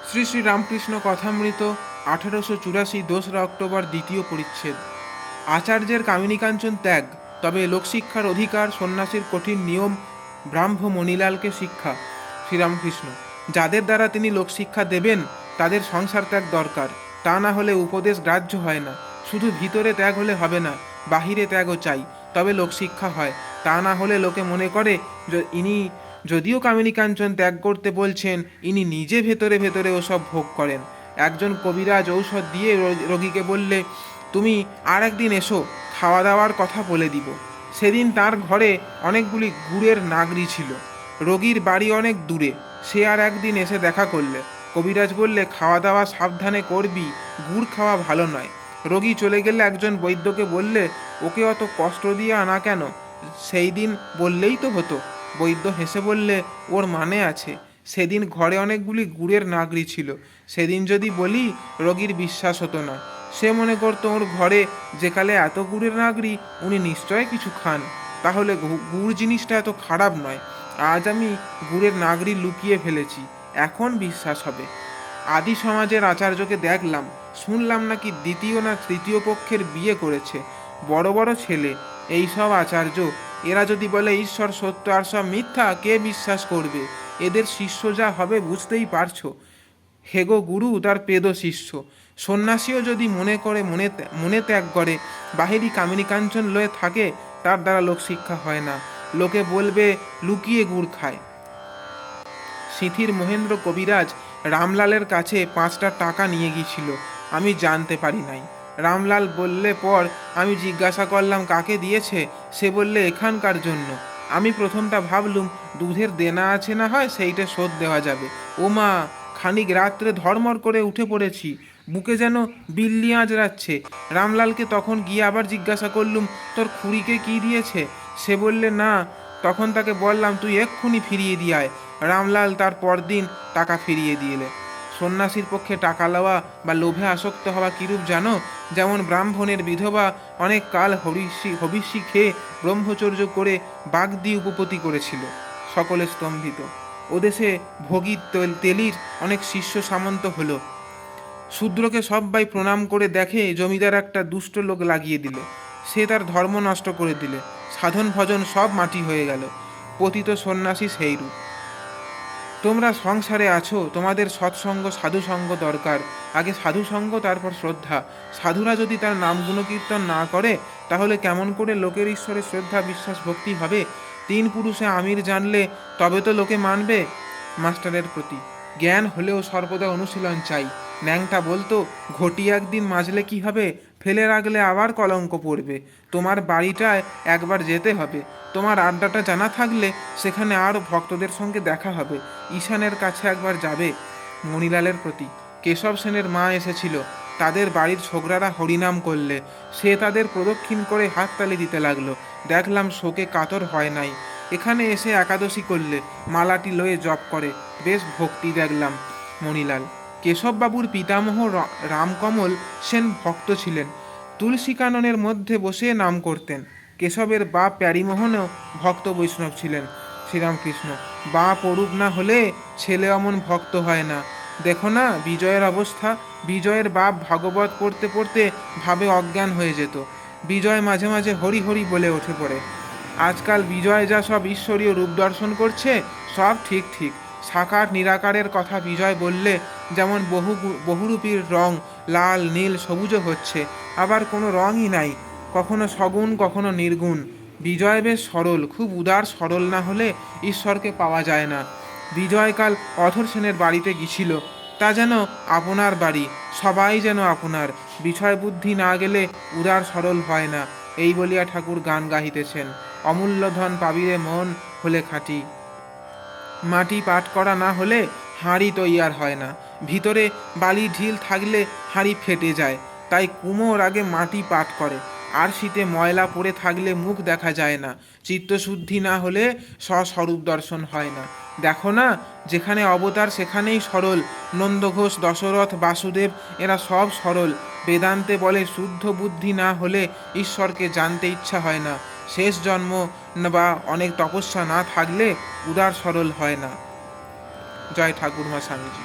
Shri Shri Ramakrishna Kathamrita 1884 2রা October দ্বিতীয় পরিচ্ছেদ। আচার্যের কামিনীকাঞ্চন ত্যাগ, তবে লোকশিক্ষার অধিকার, সন্ন্যাসীর কঠিন নিয়ম, ব্রাহ্ম মণিলালকে শিক্ষা। শ্রীরামকৃষ্ণ: যাদের দ্বারা তিনি লোকশিক্ষা দেবেন তাদের সংসার ত্যাগ দরকার, তা না হলে উপদেশ গ্রাহ্য হয় না। শুধু ভিতরে ত্যাগ হলে হবে না, বাহিরে ত্যাগও চাই, তবে লোকশিক্ষা হয়। তা না হলে লোকে মনে করে ইনি যদিও কামিনীকাঞ্চন ত্যাগ করতে বলছেন, ইনি নিজে ভেতরে ভেতরে ওসব ভোগ করেন। একজন কবিরাজ ঔষধ দিয়ে রোগীকে বললে, তুমি আর একদিন এসো, খাওয়া দাওয়ার কথা বলে দিব। সেদিন তার ঘরে অনেকগুলি গুড়ের নাগরি ছিল। রোগীর বাড়ি অনেক দূরে, সে আর একদিন এসে দেখা করলে। কবিরাজ বললে, খাওয়া দাওয়া সাবধানে করবি, গুড় খাওয়া ভালো নয়। রোগী চলে গেলে একজন বৈদ্যকে বললে, ওকে অত কষ্ট দিয়ে আনা কেন, সেই দিন বললেই তো হতো। বৈদ্য হেসে বললে, ওর মানে আছে, সেদিন ঘরে অনেকগুলি গুড়ের নাগরি ছিল, সেদিন যদি বলি রোগীর বিশ্বাস হতো না। সে মনে করতো ওর ঘরে যেকালে এত গুড়ের নাগরি, উনি নিশ্চয় কিছু খান, তাহলে গুড় জিনিসটা এত খারাপ নয়। আজ আমি গুড়ের নাগরি লুকিয়ে ফেলেছি, এখন বিশ্বাস হবে। আদি সমাজের আচার্যকে দেখলাম, শুনলাম নাকি দ্বিতীয় না তৃতীয় পক্ষের বিয়ে করেছে, বড় বড় ছেলে। এই সব আচার্য, এরা যদি বলে ঈশ্বর সত্য আর সব মিথ্যা, কে বিশ্বাস করবে? এদের শিষ্য যা হবে বুঝতেই পারছো। হেগো গুরু তার পেদ শিষ্য। সন্ন্যাসীও যদি মনে করে মনে ত্যাগ করে, বাহিরি কামিনীকাঞ্চন লয়ে থাকে, তার দ্বারা লোকশিক্ষা হয় না। লোকে বলবে লুকিয়ে গুড় খায়। সিঁথির মহেন্দ্র কবিরাজ রামলালের কাছে 5টা টাকা নিয়ে গিয়েছিল, আমি জানতে পারি নাই। রামলাল বললে পর আমি জিজ্ঞাসা করলাম কাকে দিয়েছে, সে বললে এখানকার জন্য। আমি প্রথমটা ভাবলুম দুধের দেনা আছে না হয়, সেইটা শোধ দেওয়া যাবে। ও মা, খানিক রাত্রে ধর্মর করে উঠে পড়েছি, বুকে যেন বিল্লি আঁচড়াচ্ছে। রামলালকে তখন গিয়ে আবার জিজ্ঞাসা করলুম, তোর খুড়িকে কি দিয়েছে? সে বললে না। তখন তাকে বললাম, তুই এক্ষুনি ফিরিয়ে দিয়ে আয়। রামলাল তার পরদিন টাকা ফিরিয়ে দিলে। সন্ন্যাসীর পক্ষে টাকা লওয়া বা লোভে আসক্ত হওয়া কিরূপ জানো? যেমন ব্রাহ্মণের বিধবা অনেক কাল হবিষ্যি খেয়ে ব্রহ্মচর্য করে বাগদি উপপত্তি করেছিল। সকলে স্তম্ভিত। ওদেশে ভোগী তেলির অনেক শিষ্য সামন্ত হলো। শূদ্রকে সবাই প্রণাম করে দেখে জমিদার একটা দুষ্ট লোক লাগিয়ে দিলে, সে তার ধর্ম নষ্ট করে দিলে, সাধন ভজন সব মাটি হয়ে গেল। পতিত সন্ন্যাসী সেইরূপ। তোমরা সংসারে আছো, তোমাদের সৎসঙ্গ সাধুসঙ্গ দরকার। আগে সাধুসঙ্গ, তারপর শ্রদ্ধা। সাধুরা যদি তার নাম গুণকীর্তন না করে, তাহলে কেমন করে লোকের ঈশ্বরে শ্রদ্ধা বিশ্বাস ভক্তি হবে? 3 পুরুষে আমির জানলে তবে তো লোকে মানবে। মাস্টারের প্রতি জ্ঞান হলেও সর্বদা অনুশীলন চাই। ন্যাংটা বলতো, ঘটি একদিন মাজলে কি হবে, ফেলে রাখলে আবার কলঙ্ক পড়বে। তোমার বাড়িটায় একবার যেতে হবে, তোমার আড্ডাটা জানা থাকলে সেখানে আরও ভক্তদের সঙ্গে দেখা হবে। ঈশানের কাছে একবার যাবে। মণিলালের প্রতি কেশব সেনের মা এসেছিল, তাদের বাড়ির ছোকরারা হরিনাম করলে, সে তাদের প্রদক্ষিণ করে হাততালি দিতে লাগলো। দেখলাম শোকে কাতর হয় নাই। এখানে এসে একাদশী করলে, মালাটি লয়ে জপ করে, বেশ ভক্তি দেখলাম। মণিলাল কেশববাবুর পিতামহ রামকমল সেন ভক্ত ছিলেন, তুলসী কাননের মধ্যে বসে নাম করতেন। কেশবের বাপ প্যারীমোহনও ভক্ত বৈষ্ণব ছিলেন। শ্রীরামকৃষ্ণ: বাপ অরূপ না হলে ছেলে অমন ভক্ত হয় না। দেখো না বিজয়ের অবস্থা। বিজয়ের বাপ ভাগবত পড়তে পড়তে ভাবে অজ্ঞান হয়ে যেত। বিজয় মাঝে মাঝে হরি হরি বলে ওঠে পড়ে। আজকাল বিজয় যা সব ঈশ্বরীয় রূপ দর্শন করছে, সব ঠিক ঠিক। সাকার নিরাকারের কথা বিজয় বললে, যেমন বহুরূপীর রং লাল নীল সবুজ হচ্ছে, আবার কোনো রঙই নাই, কখনো সগুণ কখনো নির্গুণ। বিজয় বেশ সরল, খুব উদার সরল না হলে ঈশ্বরকে পাওয়া যায় না। বিজয়কাল অধর সেনের বাড়িতে গিয়েছিল, তা যেন আপনার বাড়ি, সবাই যেন আপনার। বিষয় বুদ্ধি না গেলে উদার সরল হয় না, এই বলিয়া ঠাকুর গান গাহিতেছেন। অমূল্য ধন পাবিরে মন হলে খাঁটি, মাটি পাট করা না হলে হাঁড়ি তৈয়ার হয় না। ভিতরে বালি ঢিল থাকলে হাঁড়ি ফেটে যায়, তাই কুমোর আগে মাটি পাট করে। আর শীতে ময়লা পড়ে থাকলে মুখ দেখা যায় না। চিত্তশুদ্ধি না হলে স্বস্বরূপ দর্শন হয় না। দেখো না, যেখানে অবতার সেখানেই সরল। নন্দঘোষ, দশরথ, বাসুদেব এরা সব সরল। বেদান্তে বলে শুদ্ধ বুদ্ধি না হলে ঈশ্বরকে জানতে ইচ্ছা হয় না। শেষ জন্ম বা অনেক তপস্যা না থাকলে উদার সরল হয় না। জয় ঠাকুরমা স্বামীজি।